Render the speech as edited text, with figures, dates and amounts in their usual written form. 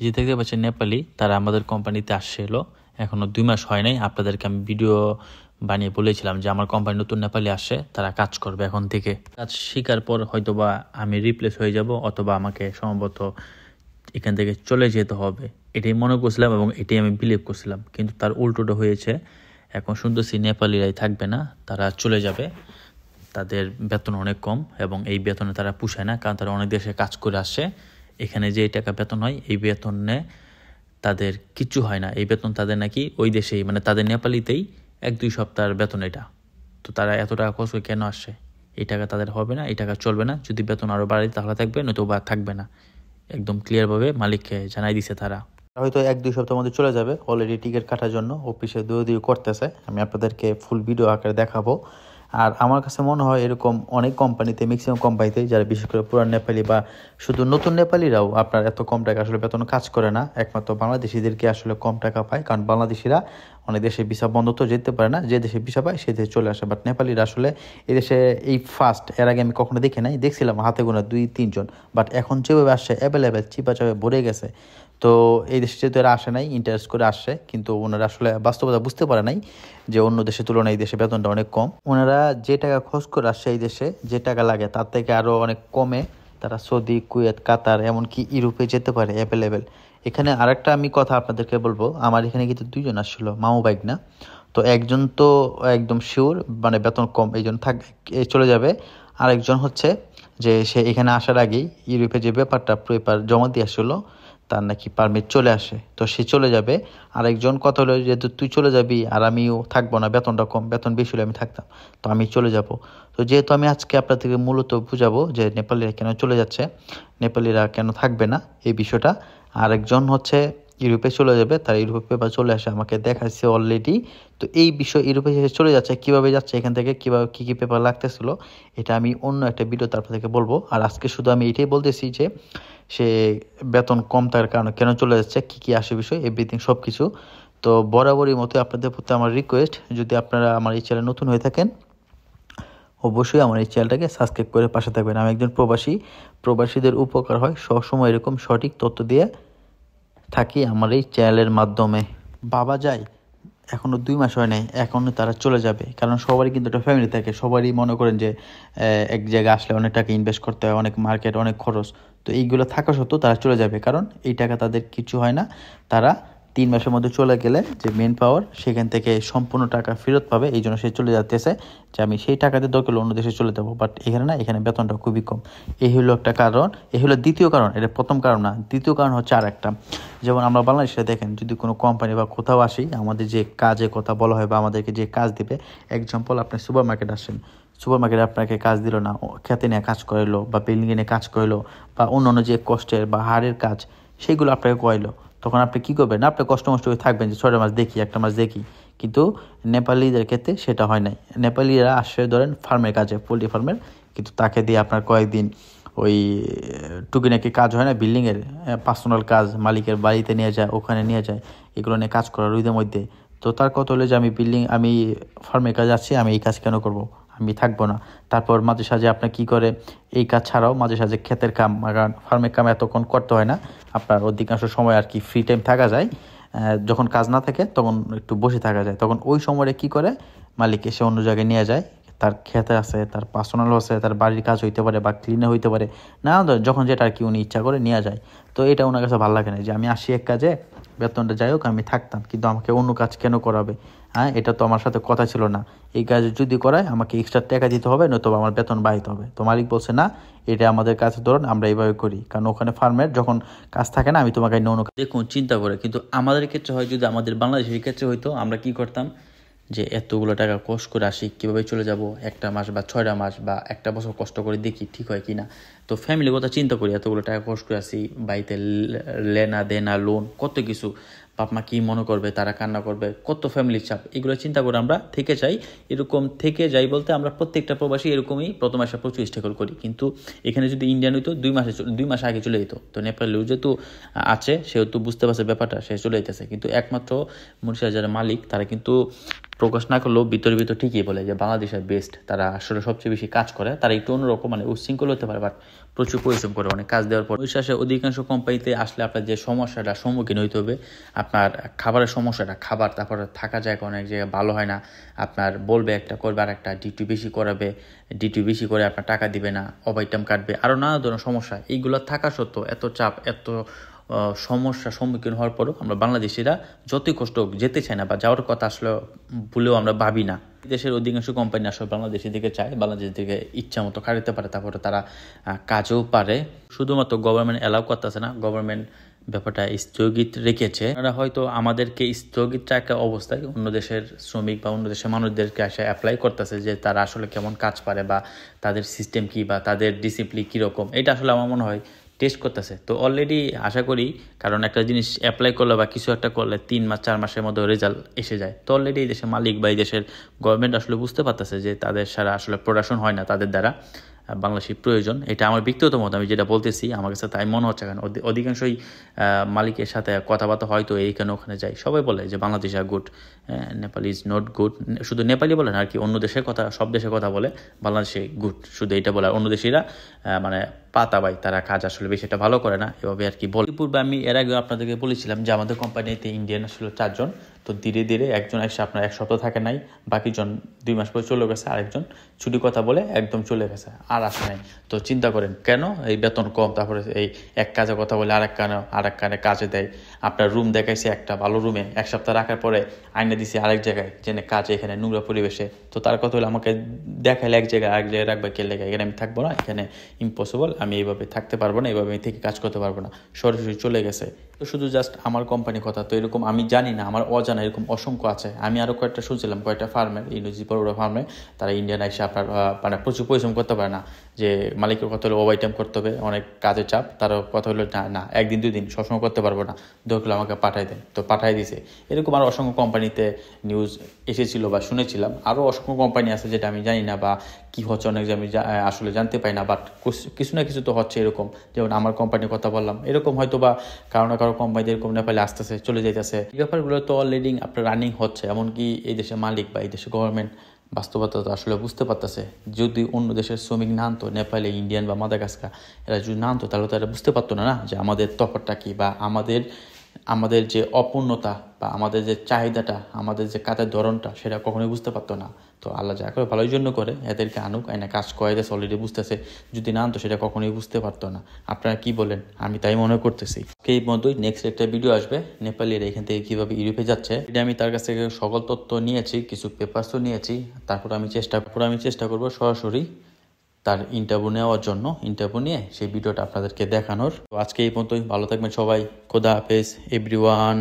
এই যে দেখতে পাচ্ছেন নেপালি, তারা আমাদের কোম্পানিতে আসছিল, এখনও 2 মাস হয় নাই। আপনাদেরকে আমি ভিডিও বানিয়ে বলেছিলাম যে আমার কোম্পানি নতুন নেপালি আসে, তারা কাজ করবে এখন থেকে। কাজ শেখার পর হয়তোবা আমি রিপ্লেস হয়ে যাব, অথবা আমাকে সম্ভবত এখান থেকে চলে যেতে হবে, এটাই মনে করছিলাম এবং এটাই আমি বিলিভ করছিলাম। কিন্তু তার উল্টোটা হয়েছে। এখন শুনতেছি নেপালিরাই থাকবে না, তারা চলে যাবে। তাদের বেতন অনেক কম এবং এই বেতনে তারা পুষায় না, কারণ তারা অনেক দেশে কাজ করে আসে। এখানে যে টাকা বেতন হয় এই বেতনে তাদের কিচ্ছু হয় না। এই বেতন তাদের নাকি ওই দেশেই, মানে তাদের নেপালিতেই 1-2 সপ্তাহের বেতন এটা। তো তারা এত টাকা খরচ করে কেন আসছে? এই টাকা তাদের হবে না, এই টাকা চলবে না। যদি বেতন আরও বাড়ে তাহলে থাকবে, নয়তো বা থাকবে না। একদম ক্লিয়ারভাবে মালিককে জানাই দিছে তারা। হয়তো 1-2 সপ্তাহের মধ্যে চলে যাবে। অলরেডি টিকিট কাটার জন্য অফিসে দৌড়াদৌড়ি করতেছে, আমি আপনাদেরকে ফুল ভিডিও আকারে দেখাবো। আর আমার কাছে মনে হয় এরকম অনেক কোম্পানিতে, ম্যাক্সিমাম কোম্পানিতে, যারা বিশেষ করে পুরান নেপালি বা শুধু নতুন নেপালিরাও আপনার এত কম টাকা আসলে বেতন কাজ করে না। একমাত্র বাংলাদেশিদেরকে আসলে কম টাকা পায়, কারণ বাংলাদেশিরা অনেক দেশে ভিসা বন্ধ তো যেতে পারে না, যে দেশে ভিসা পায় সে দেশে চলে আসে। বাট নেপালিরা আসলে এই দেশে এই ফার্স্ট, এর আগে আমি কখনো দেখি নাই, দেখছিলাম হাতে গোনা 2-3 জন। বাট এখন যেভাবে আসছে অ্যাভেলেবেল, চিপা চাপে ভরে গেছে। তো এই দেশে যেহেতু এরা আসে নাই, ইন্টারেস্ট করে আসছে, কিন্তু ওনারা আসলে বাস্তবতা বুঝতে পারে নাই যে অন্য দেশের তুলনায় এই দেশে বেতনটা অনেক কম। ওনারা যে টাকা খরচ করে আসছে এই দেশে, যে টাকা লাগে তার থেকে আরও অনেক কমে তারা সৌদি, কুয়েত, কাতার, এমনকি ইউরোপে যেতে পারে অ্যাভেলেবেল। এখানে আরেকটা আমি কথা আপনাদেরকে বলবো, আমার এখানে কিন্তু 2 জন আসছিল, মামু বাইক না। তো একজন তো একদম শিওর, মানে বেতন কম এই জন্য চলে যাবে। আরেকজন হচ্ছে যে সে এখানে আসার আগেই ইউরোপে যে ব্যাপারটা পেপার জমা দিয়ে আসলো, তার নাকি পারমিট চলে আসে, তো সে চলে যাবে। আরেকজন কথা হলো, যেহেতু তুই চলে যাবি আর আমিও থাকবো না, বেতনটা কম, বেতন বেশি হলে আমি থাকতাম, তো আমি চলে যাব। তো যেহেতু আমি আজকে আপনাদেরকে মূলত বুঝাবো যে নেপালিরা কেন চলে যাচ্ছে, নেপালিরা কেন থাকবে না এই বিষয়টা। আরেকজন হচ্ছে ইউরোপে চলে যাবে, তার ইউরোপে পেপার চলে আসে, আমাকে দেখাচ্ছে অলরেডি। তো এই বিষয় ইউরোপে চলে যাচ্ছে, কিভাবে যাচ্ছে এখান থেকে, কিভাবে কী কী পেপার লাগতেছিল, এটা আমি অন্য একটা ভিডিও তারপর থেকে বলবো। আর আজকে শুধু আমি এটাই বলতেছি যে সে বেতন কম থাকার কারণে কেন চলে যাচ্ছে, কী কী আসে বিষয়, এভরিথিং সব কিছু। তো বরাবরই মতো আপনাদের প্রতি আমার রিকোয়েস্ট, যদি আপনারা আমার এই চ্যানেল নতুন হয়ে থাকেন, অবশ্যই আমার এই চ্যানেলটাকে সাবস্ক্রাইব করে পাশে থাকবেন। আমি একজন প্রবাসী, প্রবাসীদের উপকার হয় সবসময় এরকম সঠিক তথ্য দিয়ে থাকি আমার এই চ্যানেলের মাধ্যমে। বাবা যায়, এখনও 2 মাস হয় নাই, এখনও তারা চলে যাবে। কারণ সবারই কিন্তু একটা ফ্যামিলি থাকে, সবারই মনে করেন যে এক জায়গায় আসলে অনেক টাকা ইনভেস্ট করতে হয়, অনেক মার্কেট, অনেক খরচ। তো এইগুলো থাকা সত্ত্বেও তারা চলে যাবে, কারণ এই টাকা তাদের কিছু হয় না। তারা 3 মাসের মধ্যে চলে গেলে যে মেন পাওয়ার, সেখান থেকে সম্পূর্ণ টাকা ফেরত পাবে। এই জন্য সে চলে যাচ্ছে যে আমি সেই টাকাতে দরকার অন্য দেশে চলে যাবো। বাট এখানে না, এখানে বেতনটা খুবই কম। এই হলো একটা কারণ, এই হলো দ্বিতীয় কারণ। এটা প্রথম কারণ না, দ্বিতীয় কারণ হচ্ছে আর একটা। যেমন আমরা বাংলাদেশে দেখেন, যদি কোনো কোম্পানি বা কোথাও আসি, আমাদের যে কাজের কথা বলা হয় বা আমাদেরকে যে কাজ দিবে, এক্সাম্পল আপনি সুপার মার্কেট আসেন, সুপার মার্কেটে আপনাকে কাজ দিল না, খেতে নিয়ে কাজ করাইলো বা বিল্ডিংয়ে নিয়ে কাজ করাইলো বা অন্যান্য যে কষ্টের বা হাড়ের কাজ, সেগুলো আপনাকে করাইলো, তখন আপনি কী করবেন? না, আপনি কষ্ট হয়ে থাকবেন যে 6 মাস দেখি, 1 মাস দেখি। কিন্তু নেপালিদের ক্ষেত্রে সেটা হয় নাই। নেপালিরা আসে ধরেন ফার্মের কাজে, পোলট্রি ফার্মের, কিন্তু তাকে দিয়ে আপনার কয়েকদিন ওই টুকিনাকি কাজ হয় না বিল্ডিংয়ের, পার্সোনাল কাজ, মালিকের বাড়িতে নিয়ে যায়, ওখানে নিয়ে যায়, এগুলো নিয়ে কাজ করা রোদের মধ্যে। তো তার কথা হলো যে আমি ফার্মের কাজ আছি, আমি এই কাজ কেন করব, আমি থাকবো না। তারপর মাঝে সাঝে আপনার কী করে, এই কাজ ছাড়াও মাঝে সাঝে ক্ষেতের কাম, কারণ ফার্মের কাম এতক্ষণ করতে হয় না, আপনার অধিকাংশ সময় আর কি ফ্রি টাইম থাকা যায়। যখন কাজ না থাকে তখন একটু বসে থাকা যায়, তখন ওই সময়টা কী করে, মালিক এসে অন্য জায়গায় নিয়ে যায়। তার খেতে আছে, তার পার্সোনাল আছে, তার বাড়ির কাজ হইতে পারে বা ক্লিনে হইতে পারে, না যখন যেটা আর কি উনি ইচ্ছা করে নিয়ে যায়। তো এটা ওনার কাছে ভালো লাগে না, যে আমি আসি এক কাজে, বেতনটা যাই হোক আমি থাকতাম, কিন্তু আমাকে অন্য কাজ কেন করাবে? হ্যাঁ, এটা তো আমার সাথে কথা ছিল না। এই কাজ যদি করায় আমাকে এক্সট্রা টাকা দিতে হবে, নয়তো আমার বেতন বাড়াইতে হবে। তো মালিক বলছে না, এটা আমাদের কাছে ধরুন আমরা এইভাবে করি, কারণ ওখানে ফার্মের যখন কাজ থাকে না, আমি তোমাকে অন্য দেখুন চিন্তা করে। কিন্তু আমাদের ক্ষেত্রে হয়, যদি আমাদের বাংলাদেশের ক্ষেত্রে হইতো, আমরা কি করতাম, যে এতগুলো টাকা কষ্ট করে আসি, কীভাবে চলে যাব, 1 মাস বা 6টা মাস বা 1 বছর কষ্ট করে দেখি ঠিক হয় কি না। তো ফ্যামিলির কথা চিন্তা করি, এতগুলো টাকা কষ্ট করে আসি, বাড়িতে লেনা দেনা লোন কত কিছু, বাপ মা কী মনে করবে, তারা কান্না করবে, কত ফ্যামিলির চাপ, এগুলো চিন্তা করে আমরা থেকে যাই। এরকম থেকে যাই বলতে আমরা প্রত্যেকটা প্রবাসী এরকমই প্রথম মাসে প্রচুর স্ট্রাগল করি। কিন্তু এখানে যদি ইন্ডিয়ান হইতো 2 মাস আগে চলে যেত। তো নেপালেও যেহেতু আছে, সেহেতু বুঝতে পারছে ব্যাপারটা, সে চলে যেতেছে। কিন্তু একমাত্র মনীষা যারা মালিক, তারা কিন্তু প্রকাশ না করলেও ভিতরে ভিতর ঠিকই বলে যে বাংলাদেশের বেস্ট, তারা আসলে সবচেয়ে বেশি কাজ করে, তারা একটু অন্যরকম মানে উচ্ছৃঙ্খল হতে পারে বাট প্রচুর পরিশ্রম করে অনেক কাজ দেওয়ার পর। বিশ্বাসে অধিকাংশ কোম্পানিতে আসলে আপনার যে সমস্যাটা সম্মুখীন হইতে হবে, আপনার খাবারের সমস্যাটা, খাবার, তারপরে থাকা জায়গা অনেক জায়গায় ভালো হয় না, আপনার বলবে একটা করবে আর একটা, ডিউটি বেশি করাবে, ডিউটি বেশি করে আপনার টাকা দিবে না, ওভারটাইম কাটবে, আরও নানা ধরনের সমস্যা। এইগুলো থাকা সত্ত্বেও এত চাপ, এত সমস্যার সম্মুখীন হওয়ার পরও আমরা বাংলাদেশিরা যতই কষ্ট হোক যেতে চাই না, বা যাওয়ার কথা আসলে ভুলেও আমরা ভাবি না। দেশের অধিকাংশ কোম্পানি আসলে বাংলাদেশের দিকে চায়, বাংলাদেশের দিকে ইচ্ছা মতো খাটাতে পারে, তারপরে তারা কাজও পারে। শুধুমাত্র গভর্নমেন্ট অ্যালাউ করতেছে না, গভর্নমেন্ট ব্যাপারটা স্থগিত রেখেছে। ওরা হয়তো আমাদেরকে স্থগিত রাখা অবস্থায় অন্য দেশের শ্রমিক বা অন্য দেশের মানুষদেরকে এসে অ্যাপ্লাই করতেছে যে তারা আসলে কেমন কাজ পারে, বা তাদের সিস্টেম কি, বা তাদের ডিসিপ্লিন কীরকম, এটা আসলে আমার মনে হয় টেস্ট করতেছে। তো অলরেডি আশা করি, কারণ একটা জিনিস অ্যাপ্লাই করলে বা কিছু একটা করলে 3 মাস 4 মাসের মধ্যে রেজাল্ট এসে যায়। তো অলরেডি এই দেশের মালিক বা এই দেশের গভর্নমেন্ট আসলে বুঝতে পারতেছে যে তাদের সারা আসলে প্রোডাকশন হয় না তাদের দ্বারা, বাংলাদেশি প্রয়োজন। এটা আমার ব্যক্তিগত মত, আমি যেটা বলতেছি আমার কাছে তাই মনে হচ্ছে। কারণ অধিকাংশই মালিকের সাথে কথাবার্তা হয়তো এইখানে ওখানে যায়, সবাই বলে যে Bangladesh are good, Nepal is not good. শুধু নেপালি বলে না আর কি, অন্য দেশের কথা, সব দেশের কথা বলে বাংলাদেশে গুড, শুধু এইটা বলে। আর অন্য দেশিরা মানে পাতাবাই, তারা কাজ আসলে বেশি একটা ভালো করে না, এভাবে আর কি বলে। পূর্বে আমি এর আগে আপনাদেরকে বলেছিলাম যে আমাদের কোম্পানিতে ইন্ডিয়ান আসলে 4 জন। তো ধীরে ধীরে একজন এসে আপনার 1 সপ্তাহ থাকে নাই, বাকিজন 2 মাস পরে চলে গেছে, আরেকজন ছুটি কথা বলে একদম চলে গেছে, আর আসে নাই। তো চিন্তা করেন কেন, এই বেতন কম, তারপরে এই এক কাজে কথা বলে আরেক কানে কাজে দেয়। আপনার রুম দেখাইছে একটা ভালো রুমে, 1 সপ্তাহ রাখার পরে আইনে দিছে আরেক জায়গায়, যেখানে কাজে এখানে নোংরা পরিবেশে। তো তার কথা হলে আমাকে দেখাইলে এক জায়গায় আরেক জায়গায় রাখবে, কে লেগে, এখানে আমি থাকবো না, এখানে ইম্পসিবল, আমি এইভাবে থাকতে পারবো না, এইভাবে আমি থেকে কাজ করতে পারবো না, সরাসরি চলে গেছে। তো শুধু জাস্ট আমার কোম্পানির কথা তো এরকম আমি জানি না, আমার অজানা এরকম অসংখ্য আছে। আমি আরও কয়েকটা শুনছিলাম, কয়েকটা ফার্মের, ইউনিভার্সিটি বড় বড় ফার্মে তারা ইন্ডিয়ান এসে আপনার মানে প্রচুর পরিশ্রম করতে পারে না, যে মালিকের কথা হলো ওভারটাইম করতে হবে, অনেক কাজের চাপ, তার কথা হলো না 1 দিন 2 দিন সবসময় করতে পারবো না, দেখলো আমাকে পাঠাই দেন, তো পাঠাই দিছে। এরকম আরও অসংখ্য কোম্পানিতে নিউজ এসেছিলো বা শুনেছিলাম। আরও অসংখ্য কোম্পানি আছে যেটা আমি জানি না, বা কী হচ্ছে অনেক যে আমি আসলে জানতে পাই না, বাট কিছু না কিছু তো হচ্ছে এরকম। যেমন আমার কোম্পানির কথা বললাম, এরকম হয়তো বা কারো না কারো কোম্পানি এরকম নেপালে আসতেছে, চলে যাইতেছে। এই ব্যাপারগুলো তো অলরেডি আপনার রানিং হচ্ছে। এমনকি এই দেশের মালিক বা এই দেশের গভর্নমেন্ট বাস্তবতা তো আসলে বুঝতে পারতেছে। যদি অন্য দেশের শ্রমিক না আনতো, নেপালে, ইন্ডিয়ান বা মাদাগাস্কার, এরা যদি না আনতো, তাহলে তো এরা বুঝতে পারতো না যে আমাদের তফাৎটা কী, বা আমাদের যে অপূর্ণতা, বা আমাদের যে চাহিদাটা, আমাদের যে কাজের ধরনটা, সেটা কখনোই বুঝতে পারতো না। তো আল্লাহ যা করে ভালোই জন্য করে, এদেরকে আনুক, এনে কাজ করে দেশে, অলরেডি বুঝতেছে। যদি না আনতো সেটা কখনোই বুঝতে পারতো না। আপনারা কি বলেন? আমি তাই মনে করতেছি। এই মতোই নেক্সট একটা ভিডিও আসবে, নেপালিরা এখান থেকে কীভাবে ইউরোপে যাচ্ছে। এটা আমি তার কাছ থেকে সকল তথ্য নিয়েছি, কিছু পেপারসও নিয়েছি। তারপর আমি চেষ্টা করবো সরাসরি তার ইন্টারভিউ নেওয়ার জন্য, ইন্টারভিউ নিয়ে সেই ভিডিওটা আপনাদেরকে দেখানোর। তো আজকে এই পর্যন্তই, ভালো থাকবেন সবাই, খোদা হাফেজ এভরিওয়ান।